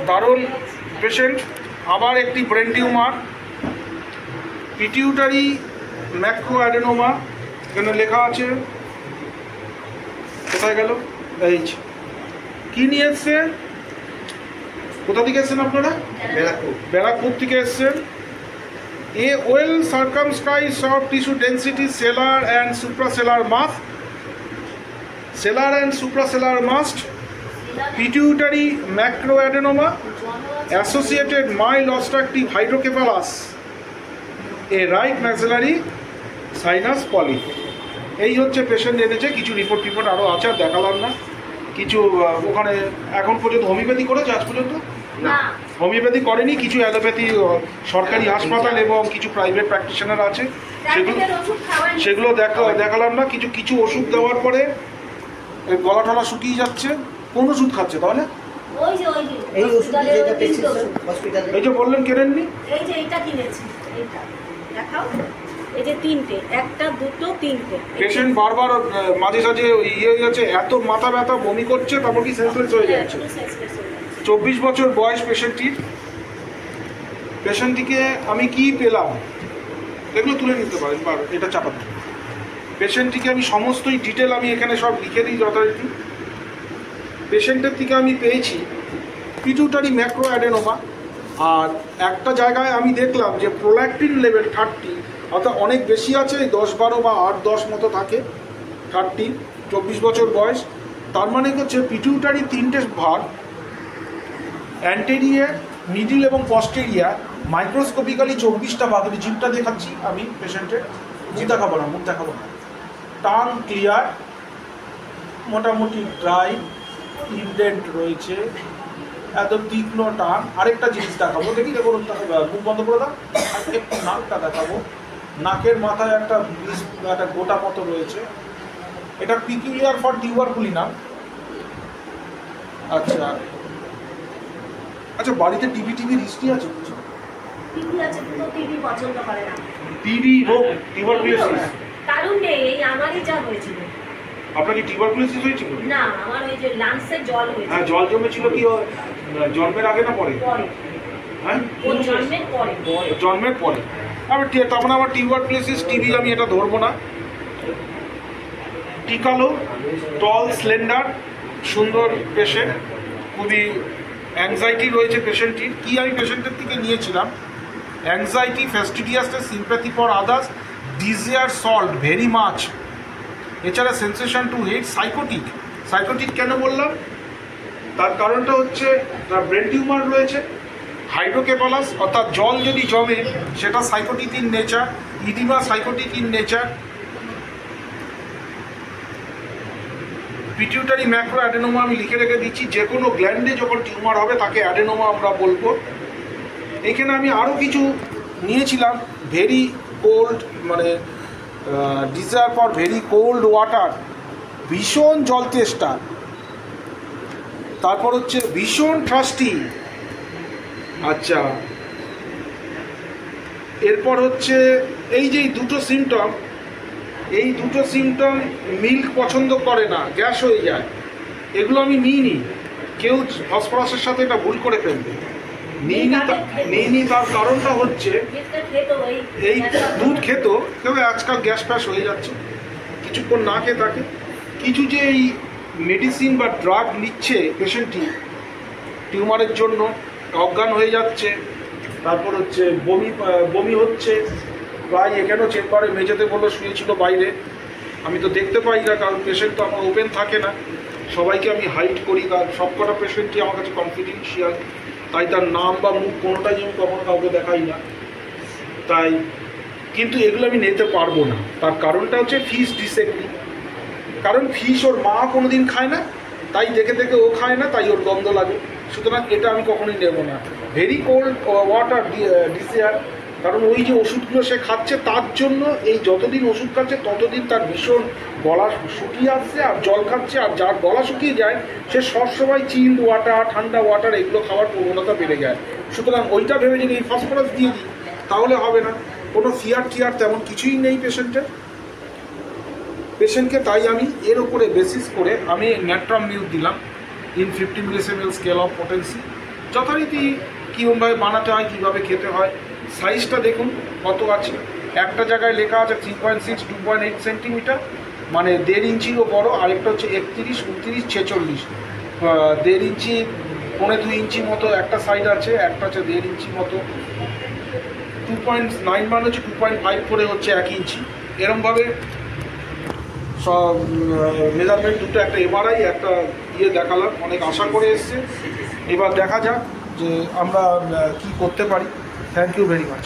দারুণ পেশেন্ট। আবার একটি brain tumour, pituitary macroadenoma, এখানে লেখা আছে। কোথায় গেল? এই কি নিয়ে এসছেন? কোথা থেকে এসছেন আপনারা? ব্যারাকপুর থেকে এসছেন। A well circumscribed soft tissue density sellar and suprasellar mass, sellar and suprasellar mass, pituitary macroadenoma, associated mild obstructive hydrocephalus, a right maxillary sinus polyp. এই হচ্ছে পেশেন্ট এনেছে। কিছু রিপোর্ট আরও আছে, আর দেখালাম না। কিছু ওখানে এখন পর্যন্ত হোমিওপ্যাথি করেছে আজ পর্যন্ত না, হোমিওপ্যাথি করেনি। কিছু অ্যালোপ্যাথি সরকারি হাসপাতাল এবং কিছু প্রাইভেট প্র্যাকটিশনার আছে, সেগুলো দেখালাম না। কিছু ওষুধ দেওয়ার পরে গলা টলা শুকিয়ে যাচ্ছে। কোন ওষুধ খাচ্ছে তাহলে? এই যে বললেন কেনেননি, এই যে এইটা কিনেছি, এইটা দেখাও। এই যে তিনটে, একটা দুটো তিনটে। পেশেন্ট বারবার মাঝে সাঝে হয়ে যাচ্ছে, এত মাথা ব্যথা, বমি করছে, তারপর কি সেন্সলেস হয়ে যাচ্ছে। 24 বছর বয়স পেশেন্টটিকে আমি কি পেলাম এগুলো তুলে নিতে পারেন, এটা চাপাতে। পেশেন্টটিকে আমি সমস্তই ডিটেল আমি এখানে সব লিখে দিই যথারীতি। পেশেন্টের থেকে আমি পেয়েছি পিটিউটারি ম্যাক্রো অ্যাডেনোমা, আর একটা জায়গায় আমি দেখলাম যে প্রোল্যাক্টিন লেভেল 30, অর্থাৎ অনেক বেশি আছে, 10-12 বা 8-10 মতো থাকে। 30, 24 বছর বয়স। তার মানে হচ্ছে পিটিউটারি 3টে ভাগ, অ্যান্টেরিয়ার, মিডিল এবং পস্টেরিয়ার, মাইক্রোস্কোপিক্যালি 24টা ভাগ। জিভটা দেখাচ্ছি আমি পেশেন্টের, জিভ দেখাবো না, মুখ দেখাবো না। টাং ক্লিয়ার, মোটামুটি ড্রাই, ইনডেন্ট রয়েছে, এত তীক্ষ্ণ টান। আরেকটা জিনিস দেখাবো, দেখি দেখুন, মুখ বন্ধ করে দাও। একটু নাকটা দেখাবো। নাকের মাথায় একটা গোটা মতো রয়েছে, এটা পিকুলিয়ার ফর টিউবারকুলিনাম। আচ্ছা আচ্ছা, বাড়িতে টিভি হিস্ট্রি আছে? টিভি আছে, তো টিভি পছন্দ করে না। টিভি হোক টিউবারকুলোসিস, কারণ নেই, এই আমারই যা হয়েছিল। আপনার কি টিউবারকুলোসিস হয়েছিল? না, আমার ওই যে লাংসে জল হয়েছিল। হ্যাঁ, জল জমেছিল। কি জন্মের আগে না পরে? পরে। হ্যাঁ, জন্মের পরে। জন্মের পরে। তখন আমার টিউবারকুলোসিস, টিভি আমি এটা ধরবো না। টিকালো, টল, স্লেন্ডার, সুন্দর পেশেন্ট। খুবই অ্যাংজাইটি রয়েছে পেশেন্টটির। কি আমি পেশেন্টের থেকে নিয়েছিলাম? Anxiety, fastidiousness, sympathy for others, desire salt very much, এছাড়া সেন্সেশন টু হেট, সাইকোটিক কেন বললাম? তার কারণটা হচ্ছে তার ব্রেন টিউমার রয়েছে, হাইড্রোকেফালাস, অর্থাৎ জল যদি জমে সেটা psychotic in nature, oedema psychotic in nature. Pituitary macroadenoma আমি লিখে রেখে দিচ্ছি। যে কোনো গ্ল্যান্ডে যখন টিউমার হবে তাকে অ্যাডেনোমা আমরা বলবো। এখানে আমি আরও কিছু নিয়েছিলাম। ভেরি কোল্ড, মানে desire for very cold water, ভীষণ জল তেষ্টা, তারপর হচ্ছে ভীষণ ট্রাস্টি। আচ্ছা, এরপর হচ্ছে এই যে দুটো সিমটম, মিল্ক পছন্দ করে না, গ্যাস হয়ে যায়, এগুলো আমি নিইনি। কেউ ফসফরাসের সাথে এটা ভুল করে ফেলবে। নিইনি তার কারণটা হচ্ছে এই দুধ খেত কেউ, আজকাল গ্যাস ফ্যাস হয়ে যাচ্ছে কিছুক্ষণ না খেয়ে থাকে। কিছু যে এই মেডিসিন বা ড্রাগ নিচ্ছে পেশেন্টটি টিউমারের জন্য, অজ্ঞান হয়ে যাচ্ছে, তারপর হচ্ছে বমি হচ্ছে। প্রায় এখানেও চেম্বারে মেঝেতে বললো শুয়েছিল বাইরে, আমি তো দেখতে পাই না, কারণ পেশেন্ট তো আমার ওপেন থাকে না, সবাইকে আমি হাইড করি। তার সবকটা পেশেন্টই আমার কাছে কনফিডেন্সিয়াল, তাই তার নাম বা মুখ কোনোটাই আমি কখনো কাউকে দেখাই না। তাই কিন্তু এগুলো আমি নিতে পারবো না। তার কারণটা হচ্ছে ফিশ ডিসেক্টিং, কারণ ফিশ ওর মা কোনোদিন খায় না, তাই দেখে দেখে ও খায় না, তাই ওর গন্ধ লাগে। সুতরাং এটা আমি কখনোই নেব না। ভেরি কোল্ড ওয়াটার ডিসিয়ার, কারণ ওই যে ওষুধগুলো সে খাচ্ছে তার জন্য, এই যতদিন ওষুধ খাচ্ছে ততদিন তার ভীষণ গলা শুকিয়ে আসছে, আর জল খাচ্ছে, আর যার গলা শুকিয়ে যায় সে সবসময় চিল্ড ওয়াটার, ঠান্ডা ওয়াটার এগুলো খাওয়ার প্রবণতা বেড়ে যায়। সুতরাং ওইটা ভেবে যদি এই ফসফরাস দিয়ে দিই তাহলে হবে না। কোনো ফিয়ার তেমন কিছুই নেই পেশেন্টকে। তাই আমি এর উপরে বেসিস করে আমি ন্যাট্রাম মিউট দিলাম। In 50 millesimal scale of potency. যথারীতি কীরকমভাবে বানাতে হয়, কীভাবে খেতে হয়। সাইজটা দেখুন কত আছে, একটা জায়গায় লেখা আছে 3.6 2.8 সেন্টিমিটার, মানে 1.5 ইঞ্চিরও বড়। আরেকটা হচ্ছে 31 29 46, 1.5 ইঞ্চি 2.5 ইঞ্চি মতো একটা সাইড আছে, একটা হচ্ছে 1.5 ইঞ্চি মতো। 2.9 মানে হচ্ছে 2.5 করে হচ্ছে 1 ইঞ্চি। এরমভাবে সব মেজারমেন্ট দুটো, একটা এমআরআই একটা দেখালাম, অনেক আশা করে এসছে। এবার দেখা যাক যে আমরা কি করতে পারি। Thank you very much.